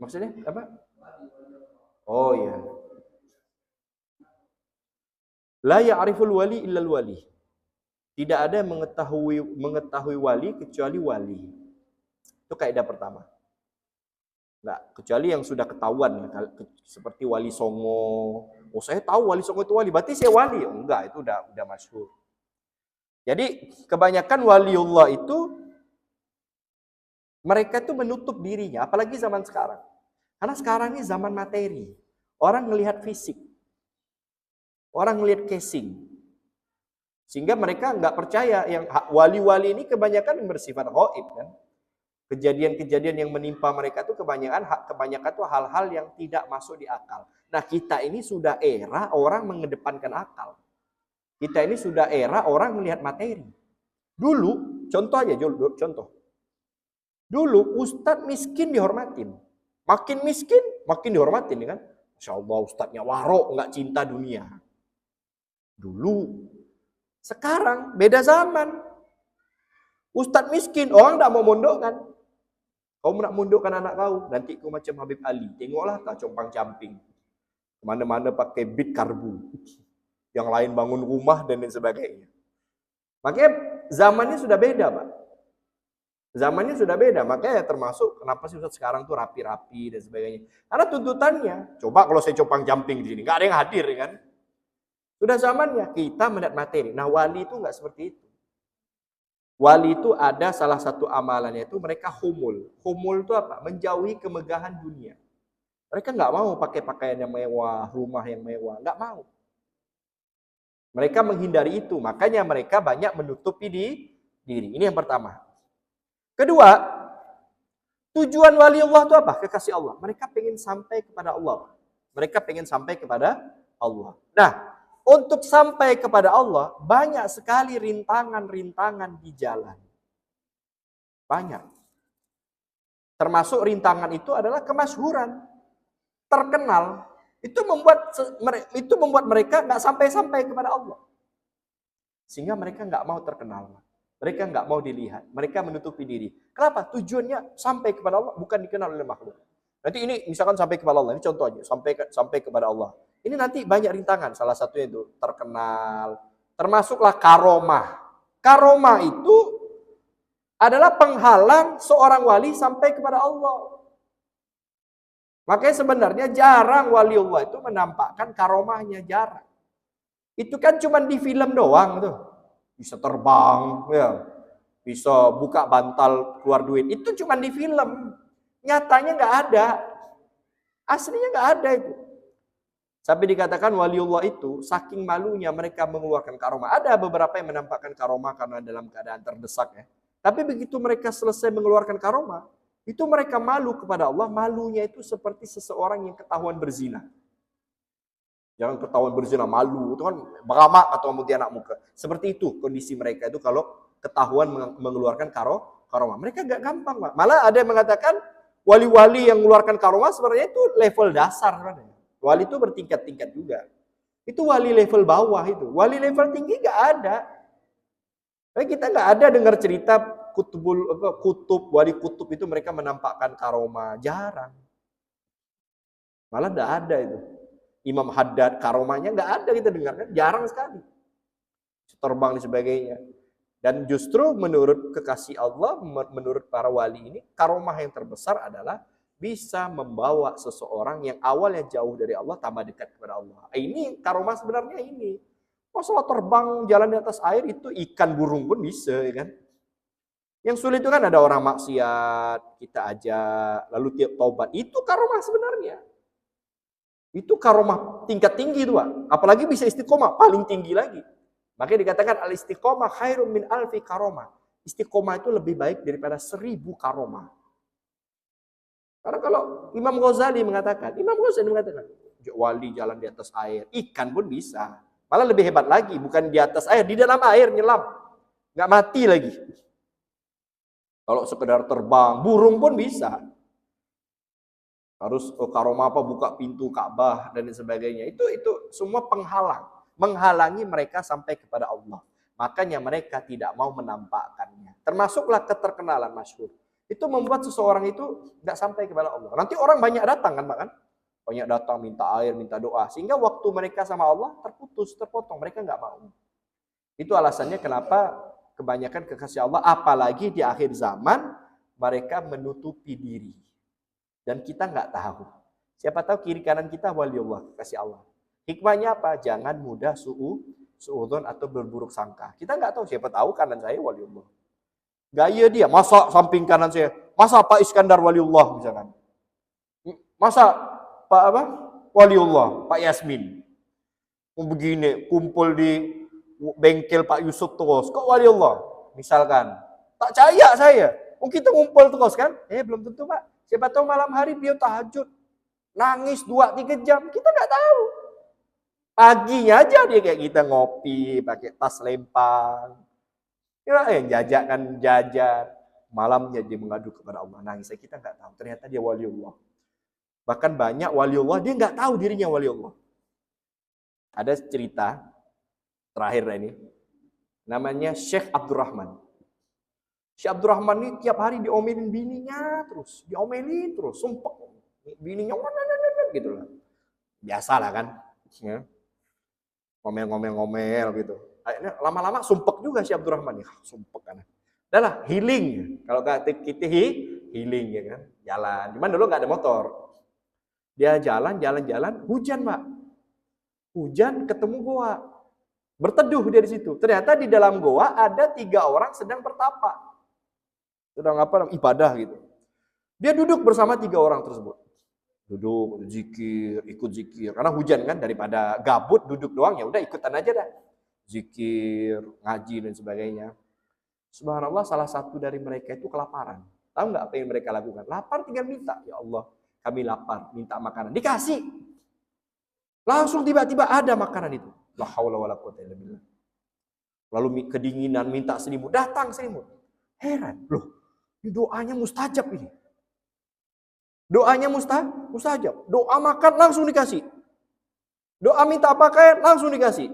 Maksudnya apa? Oh iya. La ya'riful wali illal wali. Tidak ada yang mengetahui wali kecuali wali. Itu kaidah pertama. Enggak, kecuali yang sudah ketahuan ya, seperti Wali Songo. Oh, saya tahu Wali Songo itu wali, berarti saya wali. Oh, enggak, itu udah masyhur. Jadi, kebanyakan waliullah itu mereka itu menutup dirinya, apalagi zaman sekarang. Karena sekarang ini zaman materi. Orang melihat fisik. Orang melihat casing. Sehingga mereka enggak percaya yang wali-wali ini kebanyakan bersifat gaib kan. Kejadian-kejadian yang menimpa mereka itu kebanyakan tuh hal-hal yang tidak masuk di akal. Nah, kita ini sudah era orang mengedepankan akal. Kita ini sudah era orang melihat materi. Dulu, contoh aja, contoh. Dulu ustadz miskin dihormatin. Makin miskin, makin dihormatin kan. Masya Allah, ustadznya warok, nggak cinta dunia. Dulu. Sekarang, beda zaman. Ustadz miskin, orang nggak mau mondokkan. Kau nak mundukkan anak kau, nanti kau macam Habib Ali. Tengoklah tak compang-camping. Kemana-mana pakai bit karbu. Yang lain bangun rumah dan lain sebagainya. Makanya zamannya sudah beda, Pak. Zamannya sudah beda. Makanya termasuk kenapa sih Ustaz sekarang tuh rapi-rapi dan sebagainya. Karena tuntutannya, coba kalau saya compang-camping di sini, nggak ada yang hadir kan. Sudah zamannya kita melihat materi. Nah, wali itu nggak seperti itu. Wali itu ada salah satu amalannya itu mereka humul. Humul itu apa? Menjauhi kemegahan dunia. Mereka nggak mau pakai pakaian yang mewah, rumah yang mewah. Nggak mau. Mereka menghindari itu. Makanya mereka banyak menutupi diri. Ini yang pertama. Kedua, tujuan wali Allah itu apa? Kekasih Allah. Mereka pengen sampai kepada Allah. Mereka pengen sampai kepada Allah. Nah, untuk sampai kepada Allah, banyak sekali rintangan-rintangan di jalan. Banyak. Termasuk rintangan itu adalah kemasyhuran. Terkenal. Itu membuat mereka nggak sampai-sampai kepada Allah. Sehingga mereka nggak mau terkenal. Mereka nggak mau dilihat. Mereka menutupi diri. Kenapa? Tujuannya sampai kepada Allah, bukan dikenal oleh makhluk. Nanti ini misalkan sampai kepada Allah. Ini contoh aja. Sampai kepada Allah. Ini nanti banyak rintangan. Salah satunya itu terkenal. Termasuklah karomah. Karomah itu adalah penghalang seorang wali sampai kepada Allah. Makanya sebenarnya jarang waliullah itu menampakkan karomahnya. Jarang. Itu kan cuma di film doang tuh. Bisa terbang, ya. Bisa buka bantal keluar duit. Itu cuma di film. Nyatanya nggak ada. Aslinya nggak ada itu. Sampai dikatakan waliullah itu saking malunya mereka mengeluarkan karomah. Ada beberapa yang menampakkan karomah karena dalam keadaan terdesak ya. Tapi begitu mereka selesai mengeluarkan karomah, itu mereka malu kepada Allah. Malunya itu seperti seseorang yang ketahuan berzina. Jangan ketahuan berzina, malu. Itu kan beramak atau muti anak muka. Seperti itu kondisi mereka itu kalau ketahuan mengeluarkan karomah. Mereka gak gampang, Pak. Malah ada yang mengatakan wali-wali yang mengeluarkan karomah sebenarnya itu level dasar. Wali itu bertingkat-tingkat juga. Itu wali level bawah itu. Wali level tinggi gak ada. Tapi kita gak ada dengar cerita wali kutub itu mereka menampakkan karomah. Jarang. Malah gak ada itu. Imam Haddad karomahnya nggak ada kita dengar kan, jarang sekali. Terbang dan sebagainya. Dan justru menurut kekasih Allah, menurut para wali ini, karomah yang terbesar adalah bisa membawa seseorang yang awalnya jauh dari Allah tambah dekat kepada Allah. Ini karomah sebenarnya ini. Masalah terbang jalan di atas air itu ikan burung pun bisa, ya kan? Yang sulit itu kan ada orang maksiat, kita ajak, lalu tiap taubat. Itu karomah sebenarnya. Itu karomah tingkat tinggi itu, Pak. Apalagi bisa istiqomah, paling tinggi lagi. Makanya dikatakan al-istiqomah khairun min alfi karomah. Istiqomah itu lebih baik daripada 1000 karomah. Karena kalau Imam Ghazali mengatakan, wali jalan di atas air, ikan pun bisa. Malah lebih hebat lagi, bukan di atas air, di dalam air nyelam. Nggak mati lagi. Kalau sekedar terbang, burung pun bisa. Harus karomah apa buka pintu Ka'bah dan sebagainya. Itu semua penghalang, menghalangi mereka sampai kepada Allah. Makanya mereka tidak mau menampakkannya. Termasuklah keterkenalan masyhur. Itu membuat seseorang itu nggak sampai kepada Allah. Nanti orang banyak datang kan, Pak kan? Banyak datang minta air, minta doa. Sehingga waktu mereka sama Allah terputus, terpotong. Mereka nggak mau. Itu alasannya kenapa kebanyakan kekasih Allah, apalagi di akhir zaman, mereka menutupi diri. Dan kita nggak tahu. Siapa tahu kiri kanan kita waliullah, kekasih Allah. Hikmahnya apa? Jangan mudah suudzon atau berburuk sangka. Kita nggak tahu, siapa tahu kanan saya waliullah. Gaya dia, masa samping kanan saya, masa Pak Iskandar waliullah misalkan. Masa Pak apa? Waliullah, Pak Yasmin. Begini, kumpul di bengkel Pak Yusuf terus, kok waliullah? Misalkan, tak percaya saya. Kita ngumpul terus kan? Belum tentu Pak. Siapa tahu malam hari beliau tahajud. Nangis 2-3 jam, kita nggak tahu. Paginya aja dia kayak kita ngopi, pakai tas lempang. Ya, yang jajak kan jajan. Malamnya dia mengadu kepada Allah. Nangis, kita nggak tahu. Ternyata dia waliullah. Bahkan banyak waliullah, dia nggak tahu dirinya waliullah. Ada cerita terakhir ini. Namanya Syekh Abdurrahman. Syekh Abdurrahman ini tiap hari diomelin bininya terus. Diomelin terus, sumpah. Bininya gitu lah. Biasalah kan. Ya. Ngomel-ngomel gitu. Akhirnya lama-lama sumpek juga si Abdurrahman. Ya, sumpek kan. Udah lah, healing. Kalau kita healing ya kan. Jalan. Cuman dulu nggak ada motor. Dia jalan, hujan Pak. Hujan ketemu goa. Berteduh dia di situ. Ternyata di dalam goa ada 3 orang sedang bertapa. Sedang ibadah gitu. Dia duduk bersama 3 orang tersebut. Duduk, zikir, ikut zikir. Karena hujan kan, daripada gabut duduk doang, ya udah ikutan aja dah. Zikir, ngaji dan sebagainya. Subhanallah, salah satu dari mereka itu kelaparan. Tahu nggak apa yang mereka lakukan? Lapar tinggal minta. Ya Allah, kami lapar, minta makanan. Dikasih. Langsung tiba-tiba ada makanan itu. La haula wala quwwata illa billah. Lalu kedinginan, minta selimut. Datang selimut. Heran. Loh, ini doanya mustajab ini. Doanya mustajab. Doa makan langsung dikasih. Doa minta pakaian langsung dikasih.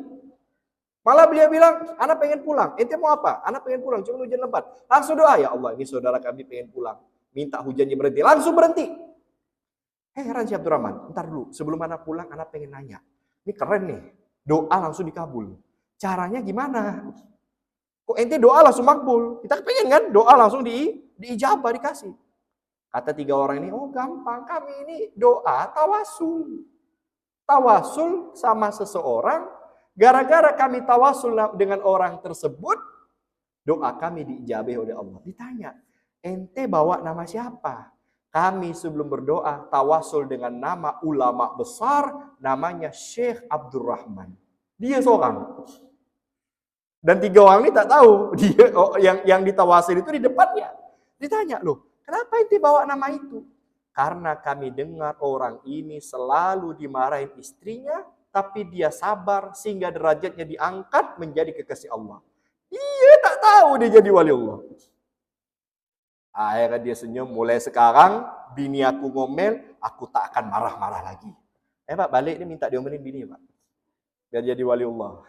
Malah beliau bilang, anak pengen pulang. Ente mau apa? Anak pengen pulang, cuma hujan lebat. Langsung doa, ya Allah, ini saudara kami pengen pulang. Minta hujannya berhenti. Langsung berhenti. Heran si Abdurrahman. Ntar dulu, sebelum anak pulang, anak pengen nanya. Ini keren nih. Doa langsung dikabul. Caranya gimana? Kok ente doa langsung makbul? Kita pengen kan? Doa langsung diijabah, dikasih. Kata 3 orang ini, oh gampang. Kami ini doa tawasul. Tawasul sama seseorang. Gara-gara kami tawasul dengan orang tersebut, doa kami diijabah oleh Allah. Ditanya, ente bawa nama siapa? Kami sebelum berdoa tawasul dengan nama ulama besar, namanya Syekh Abdurrahman. Dia seorang. Dan 3 orang ini tak tahu dia yang ditawasil itu di depannya. Ditanya, loh, kenapa ente bawa nama itu? Karena kami dengar orang ini selalu dimarahin istrinya, tapi dia sabar sehingga derajatnya diangkat menjadi kekasih Allah. Dia tak tahu dia jadi wali Allah. Akhirnya dia senyum, mulai sekarang bini aku ngomel, aku tak akan marah-marah lagi. Pak, balik dia minta diomelin bini Pak. Biar jadi wali Allah.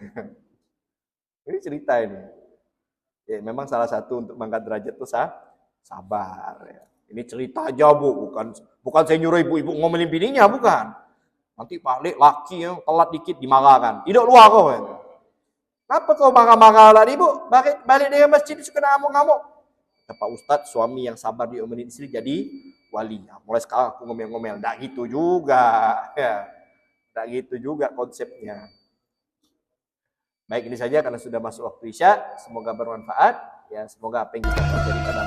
Ini cerita ini. Ya, memang salah satu untuk mengangkat derajat itu sabar. Ya. Ini cerita aja Bu, bukan saya nyuruh ibu-ibu ngomelin bininya, bukan. Nanti balik laki yang telat dikit dimarahkan. Hidup luar kau. Kenapa kau marah-marah lah ibu? Balik dari masjid suka ngamuk-ngamuk. Kata Pak Ustadz, suami yang sabar diomelin istri jadi wali. Nah, mulai sekarang aku ngomel-ngomel. Nggak gitu juga. Ya. Nggak gitu juga konsepnya. Baik, ini saja karena sudah masuk waktu Isya. Semoga bermanfaat. Ya, semoga apa yang kita pelajari pada